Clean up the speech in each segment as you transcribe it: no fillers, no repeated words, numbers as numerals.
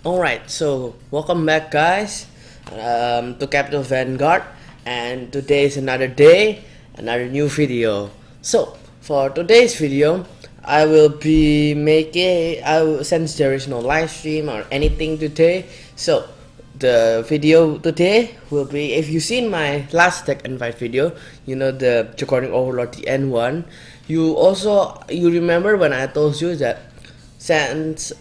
Alright, so welcome back guys to Capital Vanguard, and today is another day, another new video. So for today's video, I will be making, since there is no live stream or anything today, so the video today will be, if you've seen my last tech invite video, you know, the recording overload, the N1, you remember when I told you that since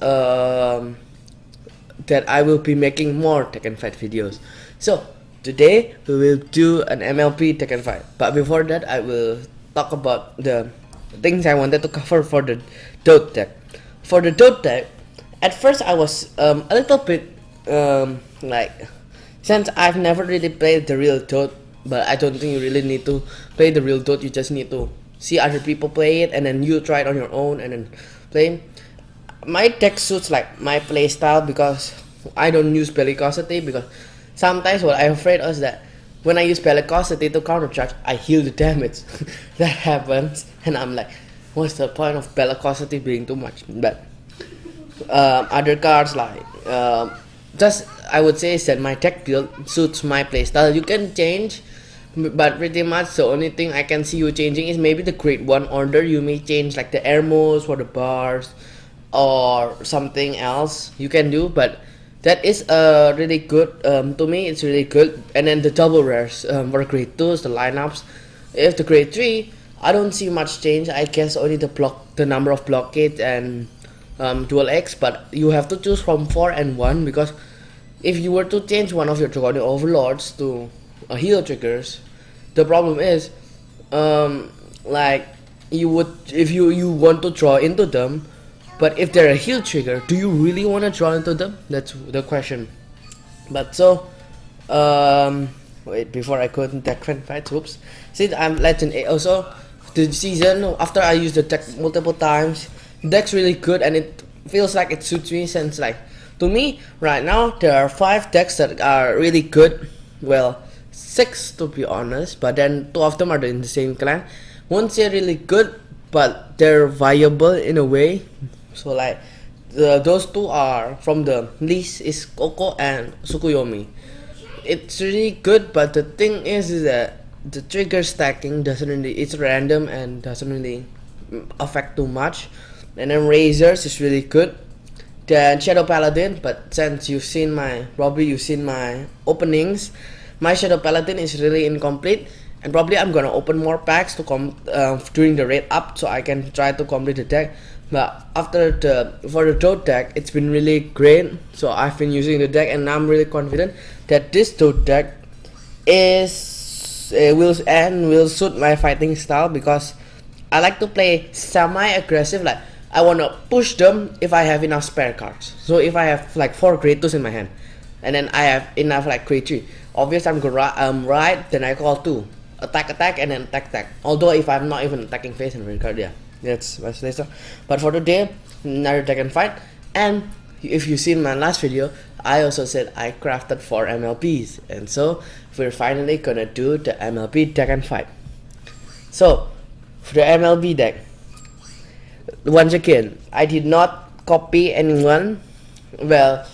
that I will be making more Tekken Fight videos. So today we will do an MLP Tekken Fight, but before that I will talk about the things I wanted to cover for the Toad deck. For the Toad deck, at first I was a little bit like, since I've never really played the real Toad, but I don't think you really need to play the real Toad. You just need to see other people play it and then you try it on your own and then play. My deck suits like my playstyle because I don't use bellicosity, because sometimes what I'm afraid is that when I use bellicosity to countercharge, I heal the damage. That happens and I'm like, what's the point of bellicosity being too much? But other cards like just I would say that my deck build suits my playstyle. You can change, but pretty much the only thing I can see you changing is maybe the grade 1 order. You may change like the air modes for the bars or something else you can do, but that is really good. To me it's really good. And then the double rares for grade 2s, the lineups. If the grade 3, I don't see much change. I guess only the number of blockades and dual X, but you have to choose from 4 and 1, because if you were to change one of your Draconic Overlords to heal triggers, the problem is like you would, if you want to draw into them, but if they're a heal trigger, do you really want to draw into them? That's the question. But so, wait, before I go into Tekken Fight, oops. Since I'm Legend 8, also, the season, after I use the deck multiple times, the deck's really good and it feels like it suits me, since like, to me, right now, there are 5 decks that are really good. Well, 6 to be honest, but then 2 of them are in the same clan. Won't say really good, but they're viable in a way. So like those 2 are from the list is Koko and Tsukuyomi. It's really good, but the thing is that the trigger stacking doesn't really, it's random and doesn't really affect too much. And then Razors is really good. Then Shadow Paladin, but since you've seen my openings, my Shadow Paladin is really incomplete, and probably I'm gonna open more packs to come during the raid up, so I can try to complete the deck. But for the Toad deck, it's been really great. So I've been using the deck, and I'm really confident that this Toad deck will suit my fighting style, because I like to play semi-aggressive. Like, I wanna push them if I have enough spare cards. So if I have like 4 grade 2s in my hand, and then I have enough like grade 3, obviously I'm gonna ride, then I call 2 attack and then attack. Although if I'm not even attacking face and red card, yeah, that's my later. But for today, another Tekken Fight. And if you've seen my last video, I also said I crafted 4 MLPs, and so we're finally gonna do the MLP Tekken Fight. So for the MLP deck, once again, I did not copy anyone. Well,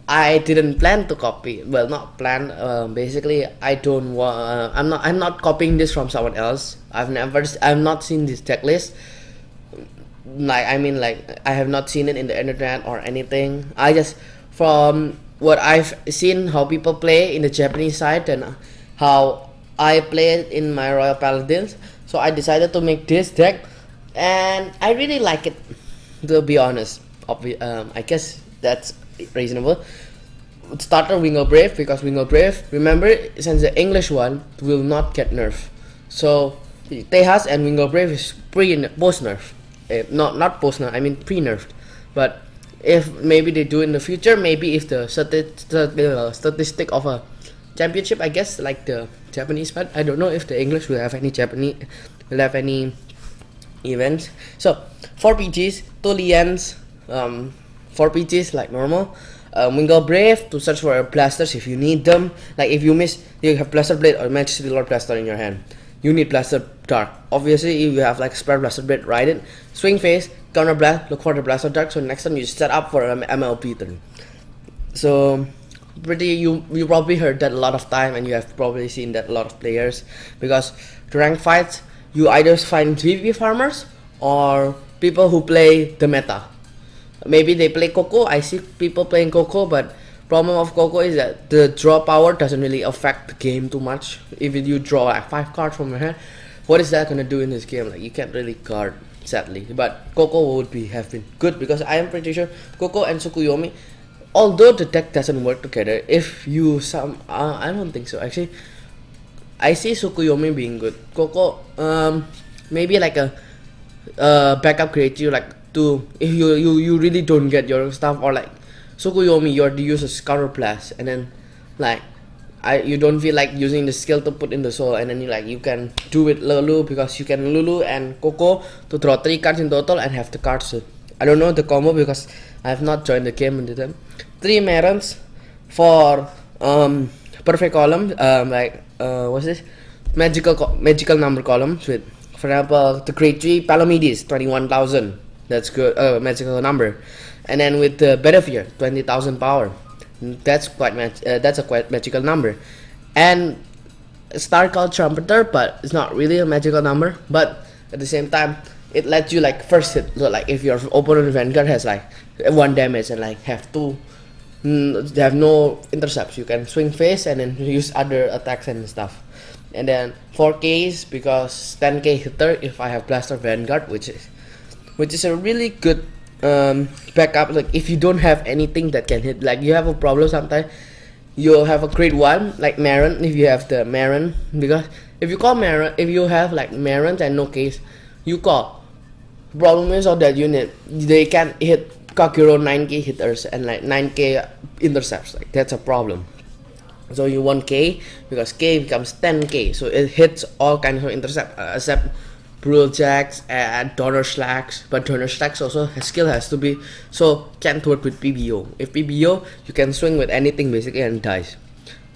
I didn't plan to copy. Well, not plan. Basically, I don't want. I'm not copying this from someone else. I've not seen this deck list. Like, I mean, like, I have not seen it in the internet or anything. I just, from what I've seen, how people play in the Japanese side and how I play it in my Royal Paladins. So I decided to make this deck, and I really like it, to be honest. I guess that's reasonable. Starter Wingle Brave, because Wingle Brave, remember, since the English one will not get nerfed, so Tejas and Wingle Brave is post nerf. Not post nerf, I mean pre nerfed. But if maybe they do in the future, maybe if the statistic of a championship, I guess, like the Japanese part, I don't know if the English will have any events. So 4 PGs, 2 Lians, 4 PGs like normal. Wingle Brave to search for blasters if you need them. Like, if you have Blaster Blade or Majesty Lord Blaster in your hand, you need Blaster Dark. Obviously, if you have like spare Blaster Blade, ride it. Swing Face, counter blast, look for the Blaster Dark. So next time you set up for an MLP turn. So you probably heard that a lot of time, and you have probably seen that a lot of players, because to rank fights you either find PvP farmers or people who play the meta. Maybe they play Coco. I see people playing Coco, but problem of Coco is that the draw power doesn't really affect the game too much. If you draw like 5 cards from your hand, what is that gonna do in this game? Like, you can't really guard, sadly. But Coco would have been good, because I am pretty sure Coco and Tsukuyomi, although the deck doesn't work together, if you I don't think so actually. I see Tsukuyomi being good. Coco, maybe like a backup creative, like to if you really don't get your stuff, or like Tsukuyomi, you use a counter blast, and then like you don't feel like using the skill to put in the soul, and then you can do it Lulu, because you can Lulu and Coco to draw 3 cards in total and have the cards. I don't know the combo because I have not joined the game into them. 3 Marons for perfect column, what's this? Magical number columns with, for example, the Grade 3 Palomides 21,000. That's good, magical number. And then with the Bedivere 20,000 power. That's a quite magical number. And Star called Trumpeter, but it's not really a magical number. But at the same time, it lets you like first hit. So like if your opponent Vanguard has like 1 damage and like have they have no intercepts, you can swing face and then use other attacks and stuff. And then 4Ks because 10k hitter if I have Blaster Vanguard, which is a really good backup. Like if you don't have anything that can hit, like you have a problem sometimes, you'll have a grade 1 like Maron. If you have the Maron, because if you call Maron, if you have like Marons and no case, you call. Problem is on that unit, they can hit Kakiro 9k hitters and like 9k intercepts. Like that's a problem. So you want K, because K becomes 10k, so it hits all kinds of intercept except Brutal Jacks and Donner Slacks. But Donner Slacks also skill has to be, so can't work with PBO. If PBO, you can swing with anything basically and dies.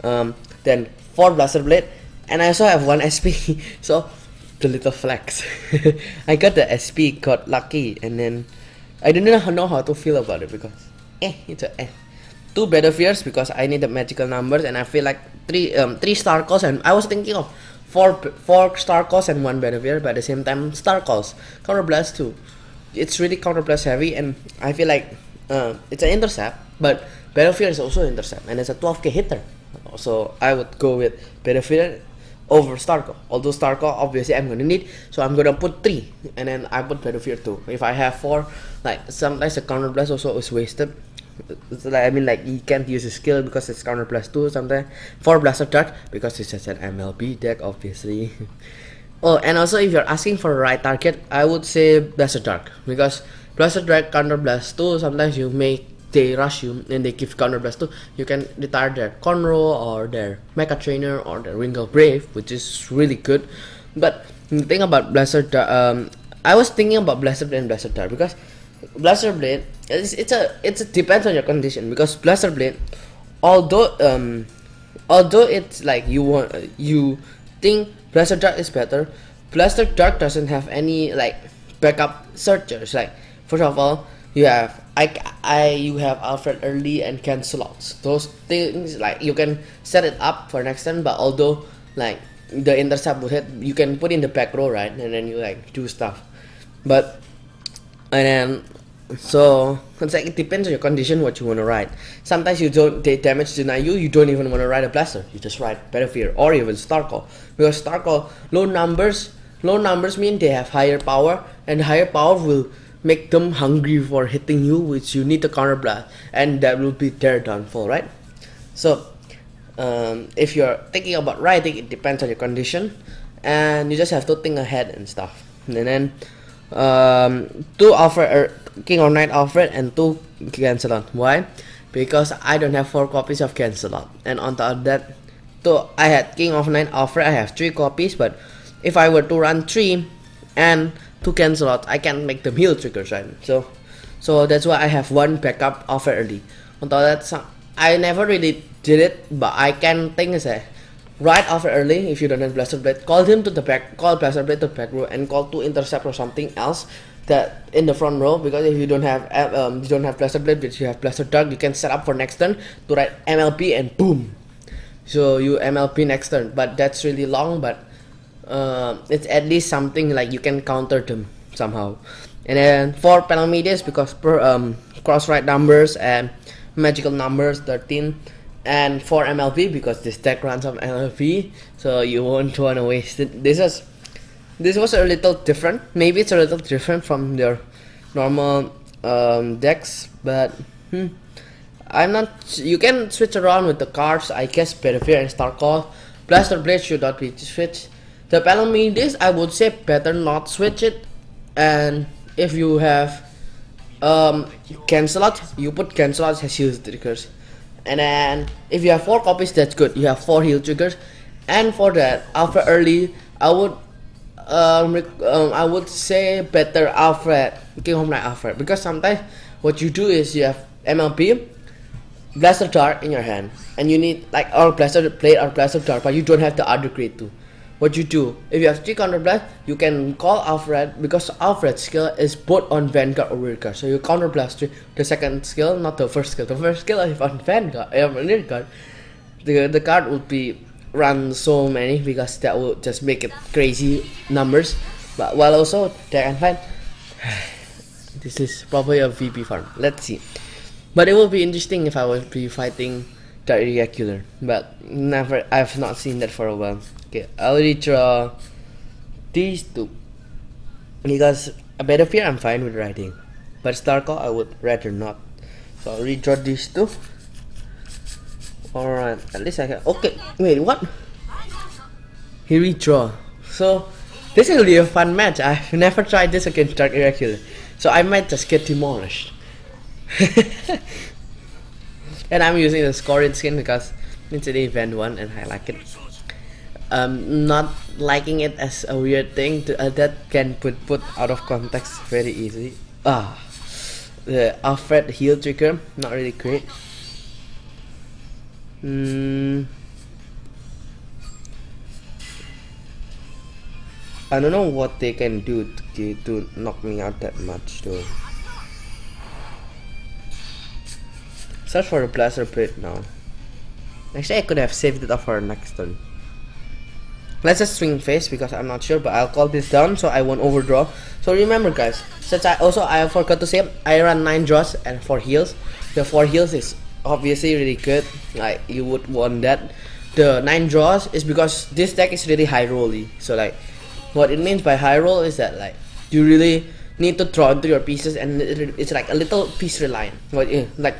Then 4 Blaster Blade, and I also have 1 SP. So the little flex. I got the SP, got lucky, and then I didn't know how to feel about it, because it's a 2 Bedivere because I need the magical numbers, and I feel like 3 Star Calls, and I was thinking of 4 Star Calls and 1 Bedivere, but at the same time Star Calls, Counter Blast too. It's really Counter Blast heavy, and I feel like it's an intercept, but Bedivere is also intercept, and it's a 12k hitter. So I would go with Bedivere over Star Call. Although Star Call obviously I'm gonna need, so I'm gonna put 3, and then I put Bedivere too. If I have 4, like sometimes the Counter Blast also is wasted. So like, I mean, like you can't use a skill because it's Counter Blast 2 sometimes. 4 Blaster Dart because it's just an MLB deck, obviously. Oh, and also if you're asking for a right target, I would say Blaster Dark, because Blaster Dark Counter Blast 2, sometimes they rush you and they give Counter Blast 2. You can retire their Conroe or their Mecha Trainer or their Ringo Brave, which is really good. But the thing about Blaster Dark, I was thinking about Blaster Blade and Blaster Dark, because Blaster Blade, it depends on your condition, because Blaster Blade, although it's like you think Blaster Dark is better, Blaster Dark doesn't have any like backup searchers. Like first of all, you have you have Alfred early and Cancelots. Those things, like you can set it up for next turn, but although like the intercept will hit, you can put in the back row, right, and then you like do stuff. But and then so it's like it depends on your condition what you want to ride. Sometimes they damage deny you don't even want to ride a blaster, you just ride Bedivere or even Star Call, because Star Call low numbers mean they have higher power, and higher power will make them hungry for hitting you, which you need to counter blast, and that will be their downfall, right? So if you're thinking about riding, it depends on your condition, and you just have to think ahead and stuff. And then 2 Alfred King of Knight Alfred and 2 Cancelot. Why? Because I don't have 4 copies of Cancelot, and on top of that, so I had King of Knight Alfred, I have 3 copies, but if I were to run 3 and 2 Cancelot, I can't make them heal triggers, right? So that's why I have 1 backup Alfred early. On top of that, I never really did it, but I can think is that ride Alfred early if you don't have Blaster Blade, call Blaster Blade to back row and call 2 intercept or something else, that in the front row, because if you don't have Blaster Blade but you have Blaster Dark, you can set up for next turn to write MLP and boom, so you MLP next turn. But that's really long, but it's at least something like you can counter them somehow. And then for Palamedes, because cross write numbers and magical numbers 13, and for MLP because this deck runs on MLP, so you won't want to waste it. This was a little different. Maybe it's a little different from their normal decks, but I'm not. You can switch around with the cards, I guess. Bedivere and Starcall. Blaster Blade should not be switched. The Palamedes, I would say better not switch it. And if you have Cancelot, you put Cancelot as heal triggers. And then if you have 4 copies, that's good. You have 4 heal triggers. And for that, after early, I would say better Alfred, King of Night Alfred, because sometimes what you do is you have MLP, Blaster Dart in your hand, and you need like our Blaster Blade or Blaster Dart, but you don't have the other grade too. What you do, if you have 3 counter blast, you can call Alfred, because Alfred's skill is both on Vanguard or Rearguard. So you counter blast the second skill, not the first skill. The first skill is on Vanguard, Rearguard. The card would be run so many, because that would just make it crazy numbers. But while also deck and fight, this is probably a VP farm. Let's see. But it will be interesting if I will be fighting the irregular. But I've not seen that for a while. Okay, I'll redraw these 2, because a Bedivere I'm fine with writing, but Starcall I would rather not. So I'll redraw these 2. Alright, at least I can. Okay, wait, what? He redraw. So this will be a fun match. I've never tried this against Dark Irregular, so I might just get demolished. And I'm using the Scored skin because it's an event one and I like it. Not liking it as a weird thing that can put out of context very easily. The Alfred heal trigger, not really great. I don't know what they can do to knock me out that much though. Search for the Blaster Blade now. Actually, I could have saved it up for next turn. Let's just swing face because I'm not sure, but I'll call this down so I won't overdraw. So remember guys, since I forgot to say, I run 9 draws and 4 heals. The 4 heals is obviously really good, like you would want that. The 9 draws is because this deck is really high rolly. So like what it means by high roll is that like you really need to draw into your pieces, and it's like a little piece reliant. What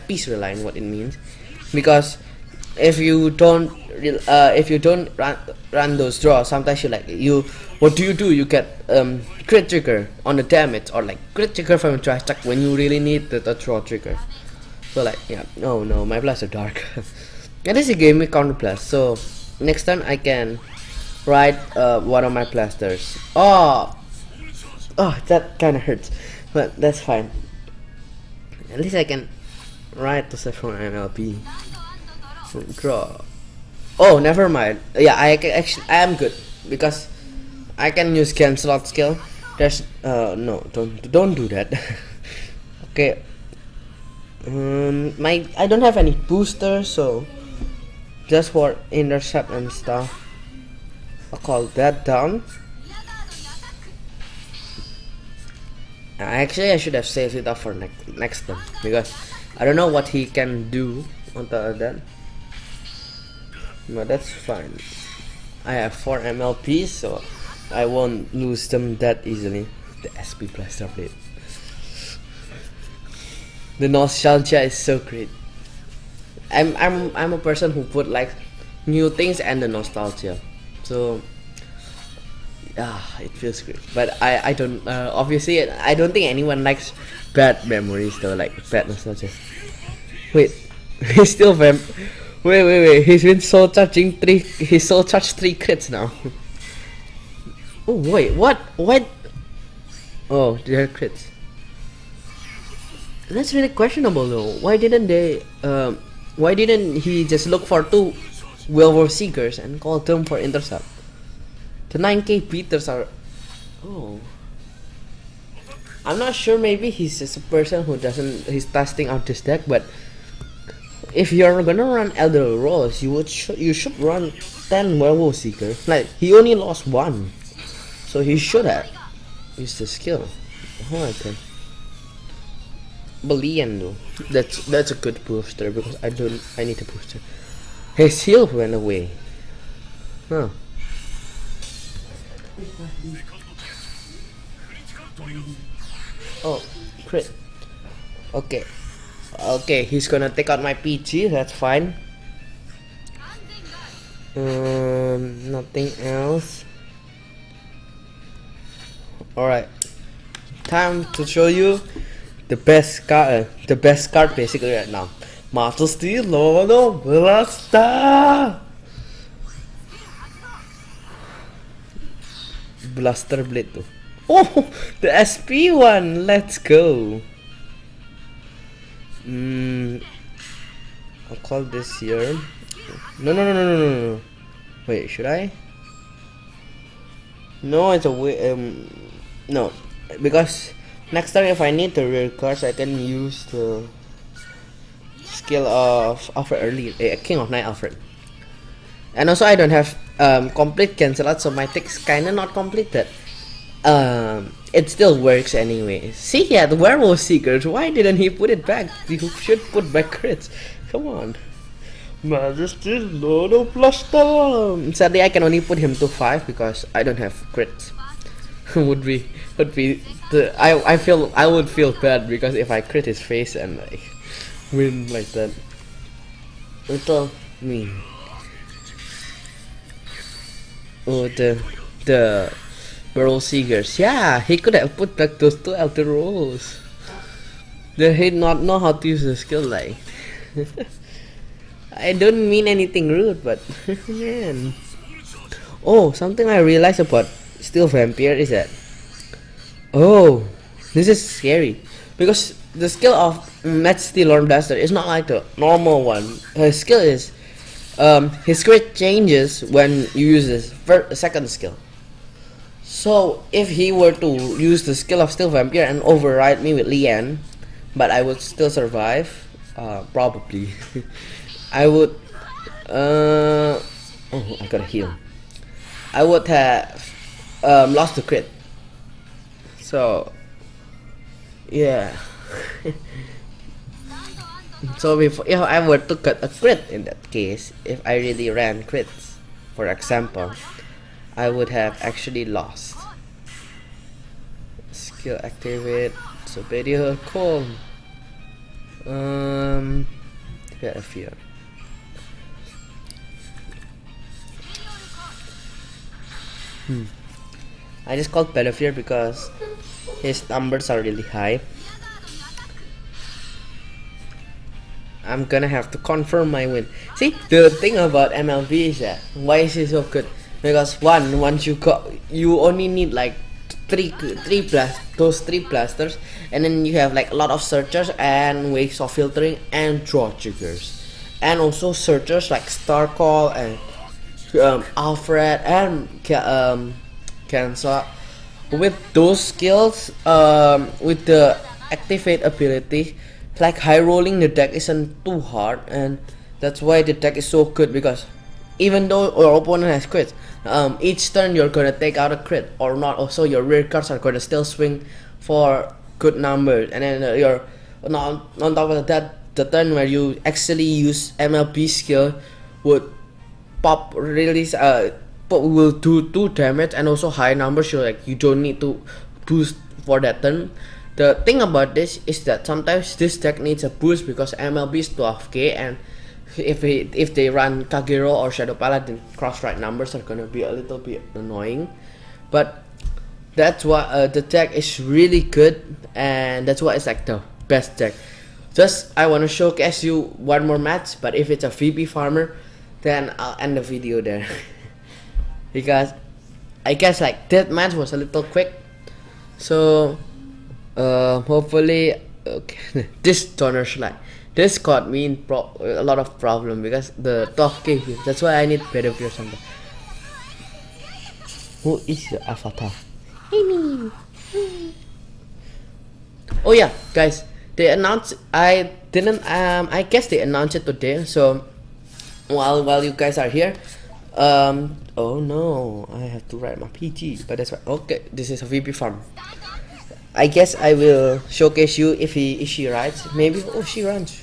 piece reliant what it means, because if you don't run those draws, sometimes what do? You get crit trigger on the damage, or like crit trigger from a dry stack when you really need the draw trigger. So like yeah, oh no, my Blaster Dark. And this gave me counter blast, so next turn I can write one of my blasters. Oh, that kind of hurts, but that's fine. At least I can write to save from MLP. Draw. Oh, never mind. Yeah, I am good because I can use Cancelot skill. There's no, don't do that. Okay. I don't have any boosters, so just for intercept and stuff, I'll call that down. Actually, I should have saved it up for next turn, because I don't know what he can do on top of that. But that's fine. I have 4 MLPs, so I won't lose them that easily. The SP Blaster Blade. The nostalgia is so great. I'm a person who put like new things and the nostalgia. So it feels great. But I don't obviously I don't think anyone likes bad memories though, like bad nostalgia. Wait, he's still Wait, he's been soul charging 3, he's soul charged 3 crits now. Oh wait, what? Oh, they're crits. That's really questionable though. Why didn't he just look for 2 Wilbur Seekers and call them for intercept? The 9k beaters are... Oh. I'm not sure, maybe he's just a person who he's testing out this deck, but if you're gonna run Elder Rose, you should run 10 Werewolf Seeker. Like, he only lost 1, so he should have used the skill. Oh, okay. Balian though, that's a good booster because I need a booster. His heal went away. Huh. Oh, crit. Okay. Okay, he's gonna take out my PG, that's fine. Nothing else. Alright. Time to show you the best card basically right now. Majesty Lord Blaster. Blaster Blade too. Oh, the SP one. Let's go. I'll call this here. No. Wait, should I? No, it's a way. No, because next time if I need the rare cards, I can use the skill of Alfred early, King of Night Alfred. And also I don't have complete cancel out, so my tick's kinda not completed. It still works anyway. See, he had Werewolf Seekers. Why didn't he put it back? He should put back crits. Come on. Majesty Lord Blaster. Sadly, I can only put him to 5 because I don't have crits. would be I would feel bad because if I crit his face and like win like that, little mean. Oh, the Werewolf Seekers. Yeah, he could have put back those 2 Elder Rolls. Did he not know how to use the skill like? I don't mean anything rude, but man. Oh, something I realized about Steel Vampire is that, oh, this is scary because the skill of Majesty Lord Blaster is not like the normal one. His skill is his crit changes when you use his second skill. So if he were to use the skill of Steel Vampire and override me with Lian, but I would still survive, probably. I would oh, I gotta heal. I would have lost the crit. So yeah. So if I were to cut a crit in that case, if I really ran crits, for example, I would have actually lost. Skill activate. So video call. Get a fear. I just called Benefier because his numbers are really high. I'm gonna have to confirm my win. See, the thing about MLB is that why is it so good? Because once you only need like those three blasters, and then you have like a lot of searchers and ways of filtering and draw triggers, and also searchers like Star Call and Alfred and Kansa. With those skills, with the activate ability, like high rolling the deck isn't too hard, and that's why the deck is so good. Because even though your opponent has crits, each turn you're gonna take out a crit or not. Also, your rare cards are gonna still swing for good numbers, and then you're on top of that, the turn where you actually use MLB skill would pop release will do 2 damage and also high numbers. So like you don't need to boost for that turn. The thing about this is that sometimes this deck needs a boost because MLB is 12k, and if they run Kagero or Shadow Paladin, cross right numbers are gonna be a little bit annoying. But that's why the deck is really good, and that's why it's like the best deck. Just I want to showcase you one more match, but if it's a VP farmer, then I'll end the video there. Because I guess like that match was a little quick, so hopefully okay. This donor slide, this got me in a lot of problem because the 12k. That's why I need better or something. Who is your avatar? Amy. Oh yeah, guys, they announced. I didn't. I guess they announced it today. So while you guys are here, oh no, I have to write my PG. But that's right. Okay, this is a VP farm. I guess I will showcase you if she rides. Maybe she runs.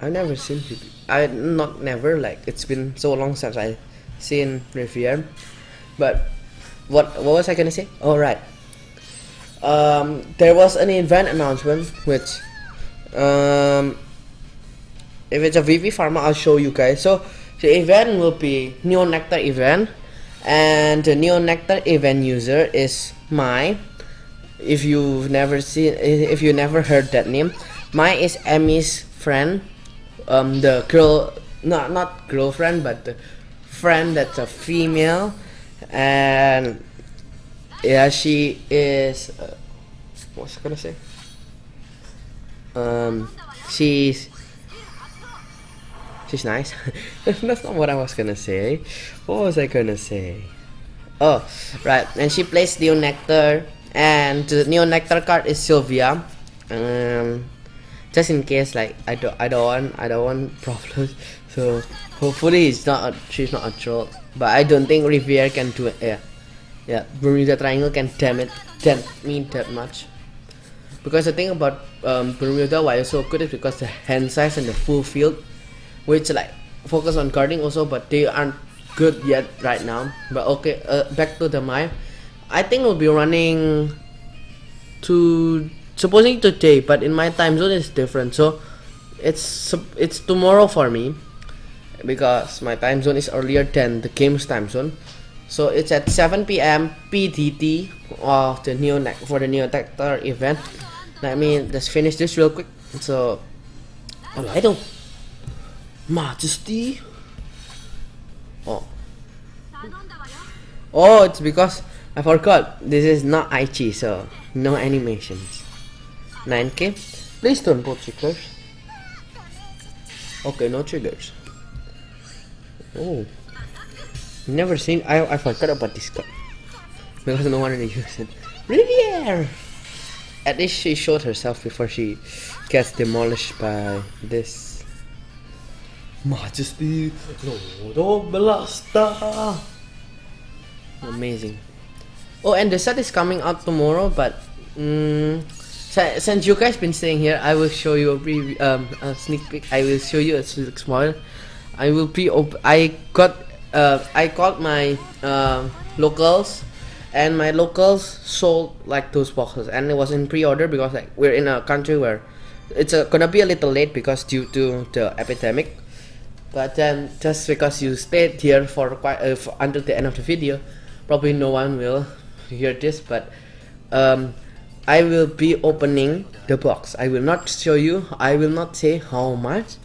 I've never seen VP. I not never like it's been so long since I seen Riviere. But what was I gonna say? All right. There was an event announcement which if it's a VP Pharma, I'll show you guys. So the event will be Neo Nectar event, and the Neo Nectar event user is Mai. If you've never seen, if you never heard that name, Mai is Emmy's friend. The girl, not girlfriend, but the friend that's a female, and yeah, she is. What's I gonna say? She's nice. That's not what I was gonna say. What was I gonna say? Oh, right. And she plays Neo Nectar, and the Neo Nectar card is Sylvia. Just in case, like I don't want problems. So hopefully she's not a troll. But I don't think Riviere can do it. Yeah, Bermuda Triangle can tempt me that much. Because the thing about Bermuda why it's so good is because the hand size and the full field, which like focus on guarding also, but they aren't good yet right now. But okay, back to the Mai. I think we'll be running to supposing today, but in my time zone it's different. So it's tomorrow for me because my time zone is earlier than the game's time zone. So it's at 7 p.m. PDT of the for the Neo Nectar event. Let me just finish this real quick. So, I don't. Majesty. Oh, it's because I forgot. This is not Aichi, so no animations. 9K. Please don't put triggers. Okay, no triggers. Oh. Never seen. I forgot about this card because no one really used it. Riviere. At least she showed herself before she gets demolished by this. Majesty Lord Blaster. Amazing. Oh, and the set is coming out tomorrow. But since you guys been staying here, I will show you a sneak peek. I will show you a small. I will I called my locals, and my locals sold like those boxes, and it was in pre-order because like we're in a country where it's gonna be a little late because due to the epidemic. But then just because you stayed here for quite until the end of the video, probably no one will hear this. But I will be opening the box. I will not show you. I will not say how much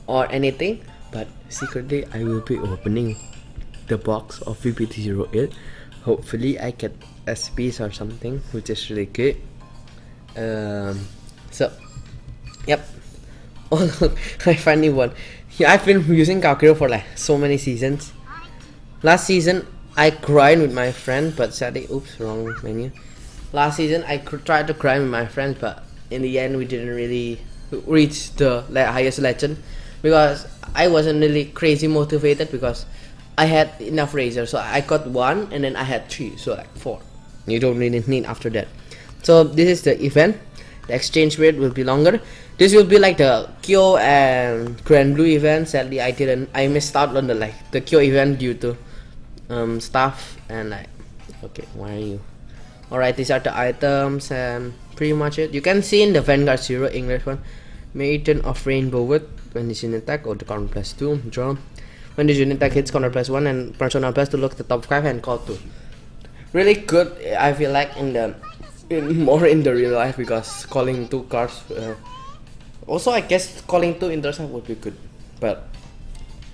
or anything. But secretly, I will be opening the box of VPT08. Hopefully I get SPs or something, which is really good. So yep. Oh look, I finally won. Yeah, I've been using Kakiro for like so many seasons. Last season I grind with my friend, but sadly, oops, wrong menu. Last season I tried to grind with my friends, but in the end we didn't really reach the highest legend because I wasn't really crazy motivated because I had enough razors. So I got 1 and then I had 3, so like 4. You don't really need after that. So this is the event. The exchange rate will be longer. This will be like the Kyo and Grand Blue event. Sadly I missed out on the Kyo event due to stuff and like, okay, why are you? Alright, these are the items and pretty much it. You can see in the Vanguard 0 English one, Maiden of Rainbow Wood. When this unit attack or the counter plus 2, draw. When this unit attack hits counter plus 1 and personal plus to look at the top 5 and call 2. Really good, I feel like more in the real life because calling 2 cards. Also, I guess calling 2 intercept would be good. But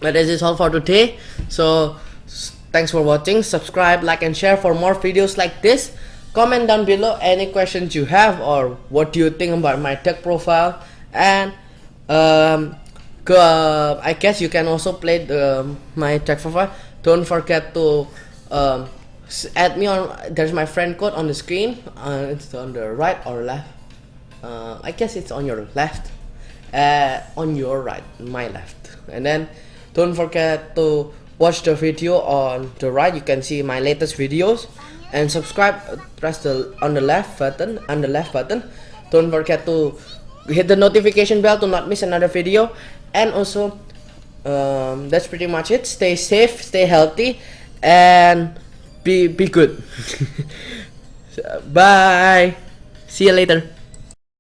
this is all for today. So thanks for watching. Subscribe, like, and share for more videos like this. Comment down below any questions you have or what do you think about my tech profile. And I guess you can also play my tech profile. Don't forget to add me on. There's my friend code on the screen. It's on the right or left. I guess it's on your left, on your right, my left, and then don't forget to watch the video on the right. You can see my latest videos, and subscribe. Press the on the left button. Don't forget to hit the notification bell to not miss another video. And also, that's pretty much it. Stay safe, stay healthy, and be good. Bye. See you later.